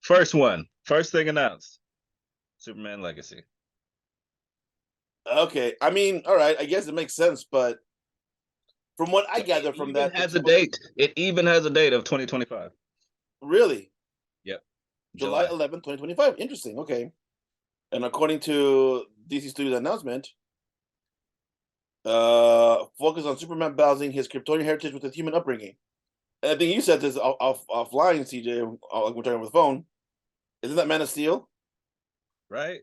First one. First thing announced. Superman Legacy. Okay, I mean, all right, I guess it makes sense, but from what I It gather from even that, it's has a supposed date. It even has a date of 2025. really Yep. July July. 11th, 2025. Interesting. Okay, and according to DC Studios announcement, focus on Superman balancing his Kryptonian heritage with his human upbringing. And I think you said this offline, CJ. We're talking over the phone. Isn't that Man of Steel? Right?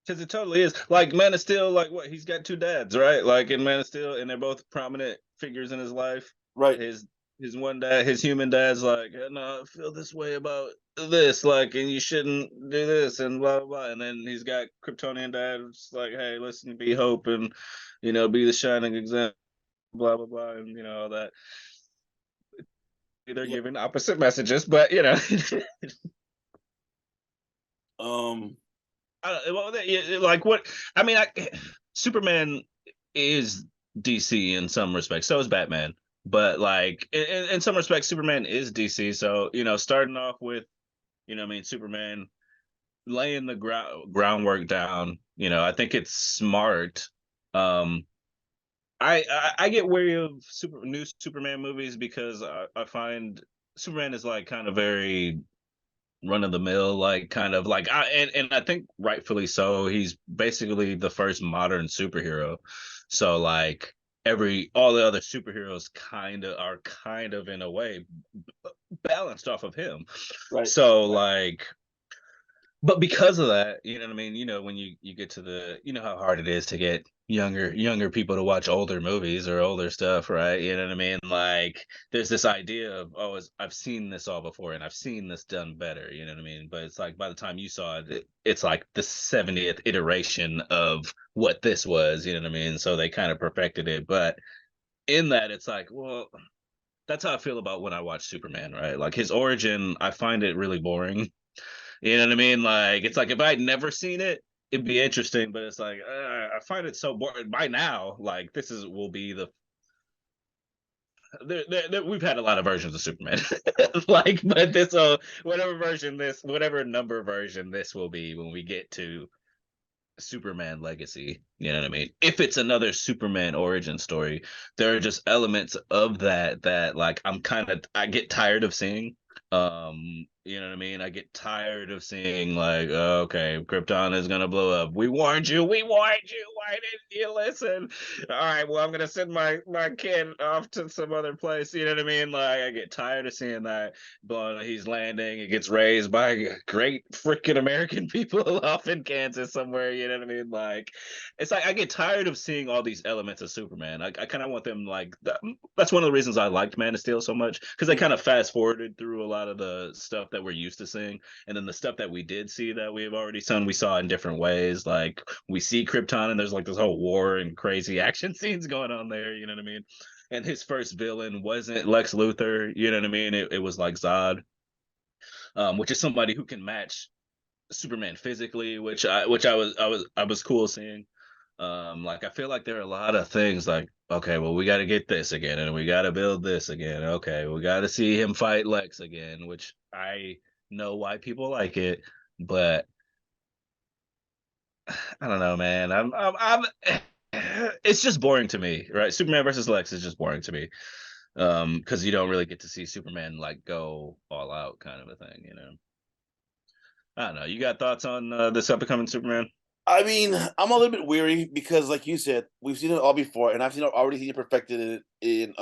Because it totally is. Like Man of Steel, like what? He's got two dads, right? Like in Man of Steel, and they're both prominent figures in his life. Right. His one dad, his human dad's like, no, I feel this way about this, like, and you shouldn't do this, and blah blah blah. And then he's got Kryptonian dad, it's like, hey, listen, be hope, and be the shining example, blah blah blah, and all that. They're Yeah. giving opposite messages, but Um. well, like what? I mean, Superman is DC in some respects. So is Batman. But like in some respects, Superman is DC. So starting off with I mean, Superman laying the groundwork down. I think it's smart. Um, I get wary of new Superman movies because I find Superman is like kind of very run of the mill, like kind of like and I think rightfully so. He's basically the first modern superhero. So like all the other superheroes kind of in a way balanced off of him. Right. So like but because of that, you know what I mean? When you get to how hard it is to get younger people to watch older movies or older stuff, right? You know what I mean? Like there's this idea of, oh, I've seen this all before and I've seen this done better, you know what I mean? But it's like by the time you saw it, it's like the 70th iteration of what this was, you know what I mean? So they kind of perfected it, but in that it's like, well, that's how I feel about when I watch Superman, right? Like his origin, I find it really boring. You know what I mean? Like it's like if I'd never seen it, it'd be interesting, but it's like I find it so boring by now. Like this is will be we've had a lot of versions of Superman, like, but whatever number version this will be when we get to Superman Legacy. You know what I mean? If it's another Superman origin story, there are just elements of that like I get tired of seeing. You know what I mean? I get tired of seeing like, oh, okay, Krypton is gonna blow up. We warned you. Why didn't you listen? All right, well, I'm gonna send my kid off to some other place. You know what I mean? Like, I get tired of seeing that. But he's landing. It gets raised by great freaking American people off in Kansas somewhere. You know what I mean? Like, it's like I get tired of seeing all these elements of Superman. I kind of want them like that's one of the reasons I liked Man of Steel so much because they kind of fast forwarded through a lot of the stuff that we're used to seeing, and then the stuff that we did see that we've already seen, we saw in different ways. Like we see Krypton, and there's like this whole war and crazy action scenes going on there. You know what I mean? And his first villain wasn't Lex Luthor. You know what I mean? It was like Zod, which is somebody who can match Superman physically, which I was cool seeing. Like I feel like there are a lot of things like, okay, well we got to get this again, and we got to build this again. Okay, we got to see him fight Lex again, which I know why people like it, but I don't know, man. It's just boring to me, right? Superman versus Lex is just boring to me, because you don't really get to see Superman like go all out, kind of a thing. I don't know. You got thoughts on this upcoming Superman? I mean, I'm a little bit weary because, like you said, we've seen it all before, and already seen it perfected in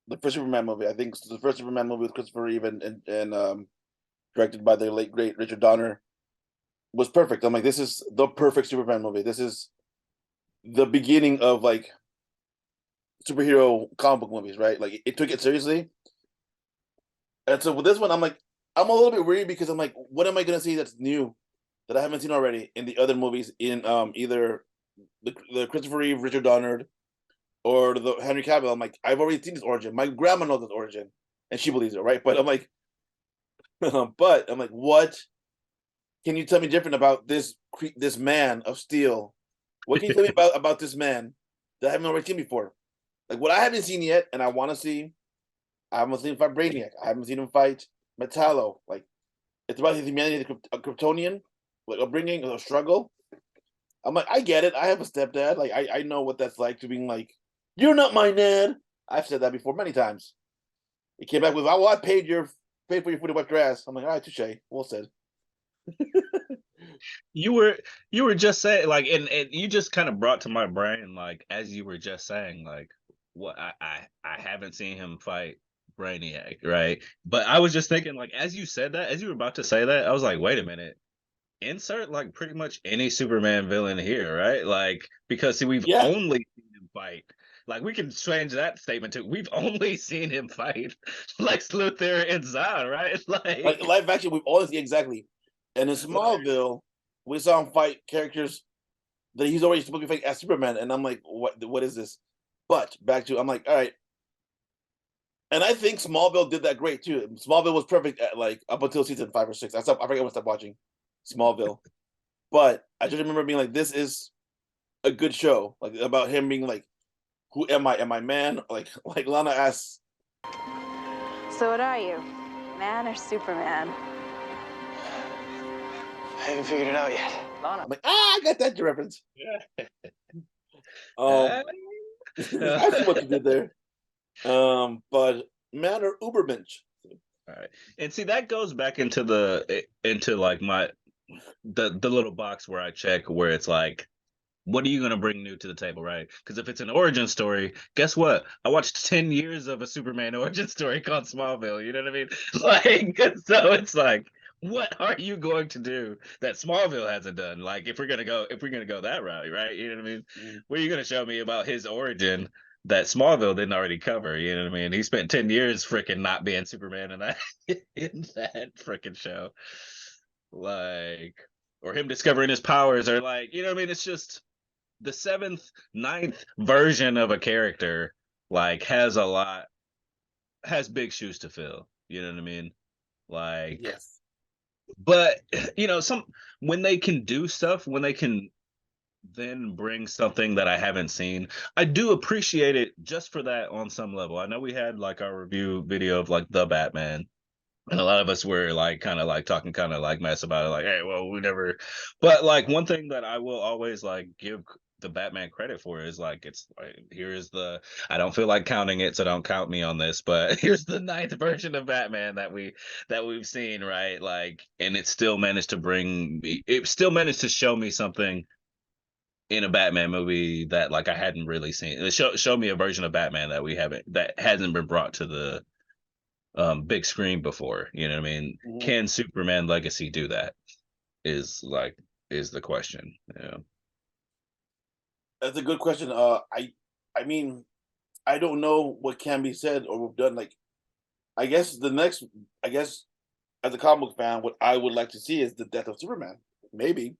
the first Superman movie. I think the first Superman movie with Christopher Reeve and directed by the late great Richard Donner was perfect. I'm like, this is the perfect Superman movie. This is the beginning of like superhero comic book movies, right? Like it took it seriously. And so with this one, I'm like, I'm a little bit worried because I'm like, what am I gonna see that's new that I haven't seen already in the other movies in either the Christopher Reeve, Richard Donner, or the Henry Cavill? I'm like, I've already seen this origin. My grandma knows this origin, and she believes it, right? But I'm like, what can you tell me different about this man of steel? What can you tell me about this man that I haven't already seen before? Like what I haven't seen yet, and I want to see. I haven't seen him fight Brainiac. I haven't seen him fight Metallo. Like It's about his humanity, a Kryptonian, like upbringing, a struggle. I'm like, I get it. I have a stepdad. Like, I know what that's like to being like, you're not my dad. I've said that before many times. He came back with, "Oh, well, I paid for your food to wipe your ass." I'm like, all right, touche. Well said. You were you were just saying like, and you just kind of brought to my brain like as you were just saying like what I haven't seen him fight Brainiac, right? But I was just thinking like as you said that, as you were about to say that, I was like, wait a minute, insert like pretty much any Superman villain here, right? Like because see, we've Yeah, only seen him fight. Like we can change that statement to we've only seen him fight Lex Luthor and Zod, right? like Like, live action, we've always exactly. And in like Smallville, we saw him fight characters that he's already supposed to be fighting as Superman, and I'm like, what is this? But back to, I'm like, all right. And I think Smallville did that great too. Smallville was perfect at like up until season 5 or 6. I forget when I stopped watching Smallville, but I just remember being like, this is a good show, like about him being like, who am I? Am I man? Like Lana asks. So what are you, man or Superman? I haven't figured it out yet. I'm like, I got that reference. uh, I see what you did there. But man or Ubermensch. all right. And see that goes back into into like my the little box where I check where it's like what are you going to bring new to the table, right? Because if it's an origin story, guess what? I watched 10 years of a Superman origin story called Smallville, you know what I mean? Like so it's like what are you going to do that Smallville hasn't done? Like if we're going to go that route, right? You know what I mean? Mm. What are you going to show me about his origin that Smallville didn't already cover. You know what I mean? He spent 10 years freaking not being Superman in that in that freaking show. Like or him discovering his powers or like, you know what I mean? It's just the seventh, ninth version of a character like has big shoes to fill. You know what I mean? Like Yes. but you know, some when they can do stuff, when they can then bring something that I haven't seen. I do appreciate it just for that on some level. I know we had like our review video of like the Batman, and a lot of us were like kind of like talking kind of like mess about it, like, hey, well, we never. But like one thing that I will always like give the Batman credit for is like it's like here's the I don't feel like counting it, so don't count me on this, but here's the ninth version of Batman that we've seen, right? Like, and it still managed to bring me, it still managed to show me something in a Batman movie that like I hadn't really seen. Show me a version of Batman that we haven't that hasn't been brought to the big screen before. You know what I mean? Mhm. Can Superman Legacy do that? Is the question. Yeah. That's a good question. I mean, I don't know what can be said or we've done. Like, I guess the next, I guess, as a comic book fan, what I would like to see is the death of Superman. Maybe.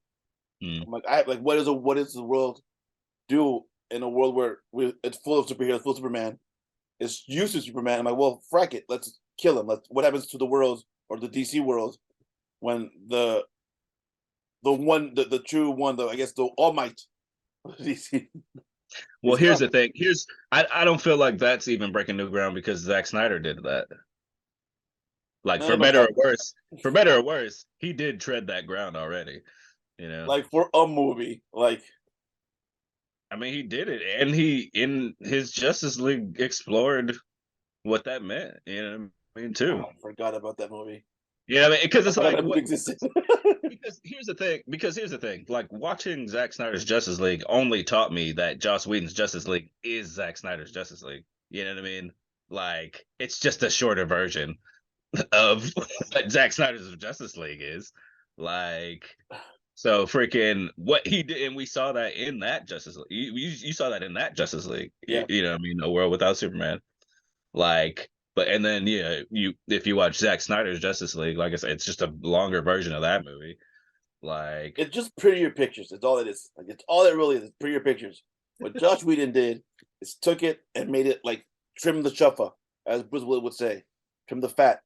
Mm. I'm like, I like, what is the world do in a world where it's full of superheroes, full of Superman? It's used to Superman. I'm like, well, frack it. Let's kill him. What happens to the world or the DC world when the true one, I guess the All Might of DC Well, is here's gone. the thing. I don't feel like that's even breaking new ground because Zack Snyder did that. Like No, no, but for better or worse, he did tread that ground already. You know, like for a movie, like I mean, he did it, and he in his Justice League explored what that meant. You know what I mean, oh, too. I forgot about that movie. You know what I mean? Because I it's forgot like that movie what existed. because here's the thing. Because here's the thing. Like watching Zack Snyder's Justice League only taught me that Joss Whedon's Justice League is Zack Snyder's Justice League. You know what I mean? Like it's just a shorter version of what Zack Snyder's Justice League is. Like so freaking what he did, and we saw that in that Justice League. You saw that in that Justice League. Yeah, You know what I mean? A world without Superman. Like, but and then yeah, you if you watch Zack Snyder's Justice League, like I said, it's just a longer version of that movie. Like, it's just prettier pictures. It's all it is. Like it's all it really is. Prettier pictures. What Josh Whedon did is took it and made it like trim the chuffa, as Bruce Willis would say, trim the fat.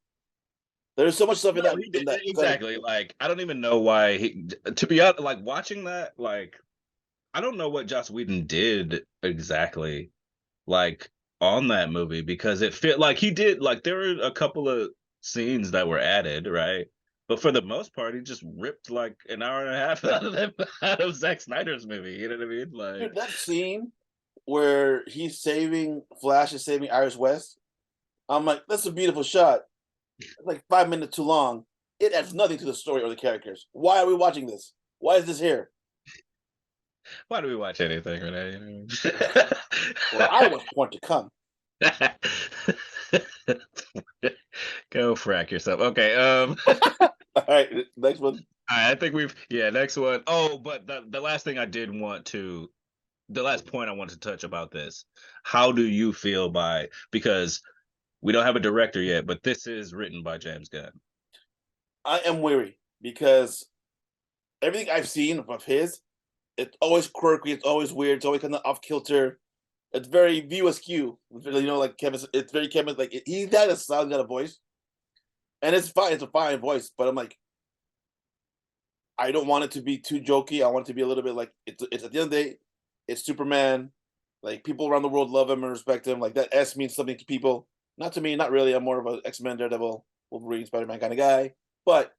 There's so much stuff in no, that he in did that cut. exactly. Like, I don't even know why he. To be honest, like watching that, like I don't know what Joss Whedon did exactly, like on that movie because it fit like he did. Like there were a couple of scenes that were added, right? But for the most part, he just ripped like an hour and a half out of them, out of Zack Snyder's movie. You know what I mean? Like Dude, that scene where he's saving Flash is saving Iris West. I'm like, that's a beautiful shot. It's like 5 minutes too long. It adds nothing to the story or the characters. Why are we watching this? Why is this here? why do we watch anything, Renee? You Well, I watch porn to come. Go frack yourself. Okay. All right, next one. I think we've next one. Oh, but the last thing I did want to the last point I wanted to touch about this. How do you feel because we don't have a director yet, but this is written by James Gunn. I am weary because everything I've seen of his, it's always quirky, it's always weird, it's always kind of off kilter. It's very view askew. You know, like Kevin. It's very Kevin. Like he's got a sound, got a voice, and it's fine. It's a fine voice, but I'm like, I don't want it to be too jokey. I want it to be a little bit like it's at the end of the day, it's Superman. Like people around the world love him and respect him. Like that S means something to people. Not to me, not really. I'm more of an X-Men, Daredevil, Wolverine, Spider-Man kind of guy. But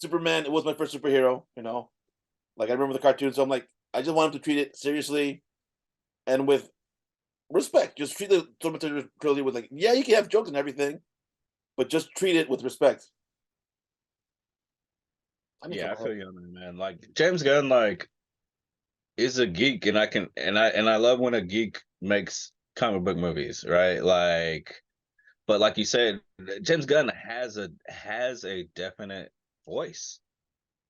Superman, it was my first superhero. You know, like I remember the cartoon, so I'm like, I just want him to treat it seriously and with respect. Just treat the Terminator trilogy with like, yeah, you can have jokes and everything, but just treat it with respect. Yeah, I feel you on that, man. Like James Gunn, like is a geek, and I love when a geek makes comic book movies, right? Like, but like you said, James Gunn has a definite voice,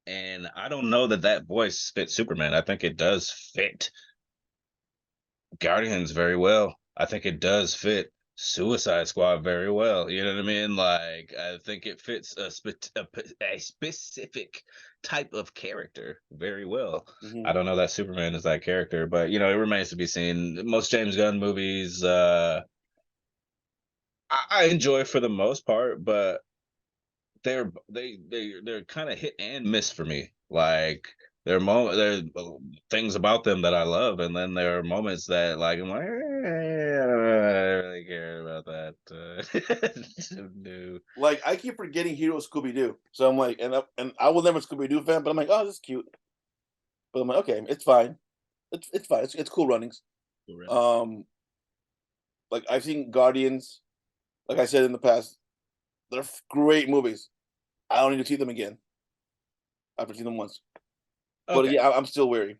and I don't know that voice fits Superman. I think it does fit Guardians very well. I think it does fit Suicide Squad very well. You know what I mean? Like I think it fits a specific type of character very well. Mm-hmm. I don't know that Superman is that character, but you know, it remains to be seen. Most James Gunn movies I enjoy for the most part, but they're kind of hit and miss for me. Like there are things about them that I love, and then there are moments that like I'm like, I don't really care about that. No. Like I keep forgetting Hero Scooby Doo, so I'm like, and I was never a Scooby Doo fan, but I'm like, oh, this is cute. But I'm like, okay, it's fine. It's fine. It's cool runnings. Um, like I've seen Guardians. Like I said in the past, they're great movies. I don't need to see them again. I've seen them once. But Okay. yeah, I'm still weary.